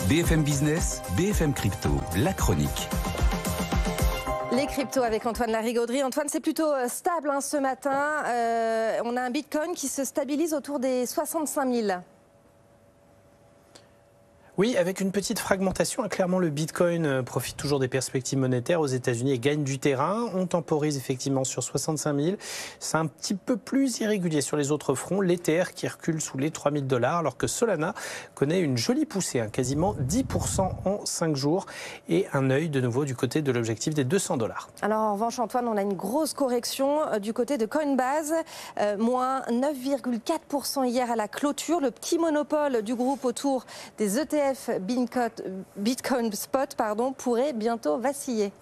BFM Business, BFM Crypto, la chronique. Les cryptos avec Antoine Larigauderie. Antoine, c'est plutôt stable ce matin. On a un Bitcoin qui se stabilise autour des 65 000. Oui, avec une petite fragmentation. Clairement, le Bitcoin profite toujours des perspectives monétaires aux États-Unis et gagne du terrain. On temporise effectivement sur 65 000. C'est un petit peu plus irrégulier sur les autres fronts. L'Ether qui recule sous les 3 000 $, alors que Solana connaît une jolie poussée, quasiment 10% en 5 jours. Et un œil de nouveau du côté de l'objectif des 200 $. Alors en revanche, Antoine, on a une grosse correction du côté de Coinbase. Moins 9,4% hier à la clôture. Le petit monopole du groupe autour des ETF Bitcoin Spot pourrait bientôt vaciller.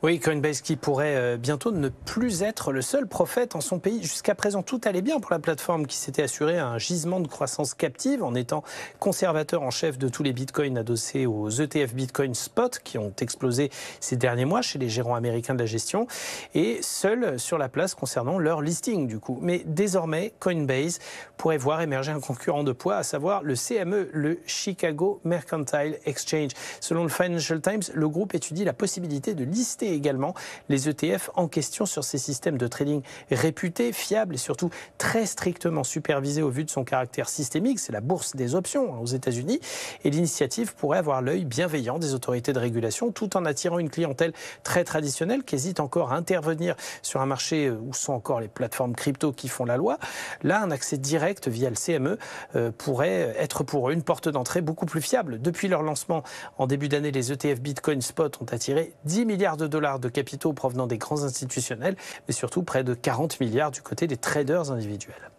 Oui, Coinbase qui pourrait bientôt ne plus être le seul prophète en son pays. Jusqu'à présent, tout allait bien pour la plateforme qui s'était assurée un gisement de croissance captive en étant conservateur en chef de tous les bitcoins adossés aux ETF Bitcoin Spot qui ont explosé ces derniers mois chez les gérants américains de la gestion et seul sur la place concernant leur listing du coup. Mais désormais, Coinbase pourrait voir émerger un concurrent de poids, à savoir le CME, le Chicago Mercantile Exchange. Selon le Financial Times, le groupe étudie la possibilité de lister également les ETF en question sur ces systèmes de trading réputés, fiables et surtout très strictement supervisés au vu de son caractère systémique. C'est la bourse des options aux États-Unis et l'initiative pourrait avoir l'œil bienveillant des autorités de régulation tout en attirant une clientèle très traditionnelle qui hésite encore à intervenir sur un marché où sont encore les plateformes crypto qui font la loi. Là, un accès direct via le CME pourrait être pour eux une porte d'entrée beaucoup plus fiable. Depuis leur lancement en début d'année, les ETF Bitcoin Spot ont attiré 10 milliards de dollars de capitaux provenant des grands institutionnels, mais surtout près de 40 milliards du côté des traders individuels.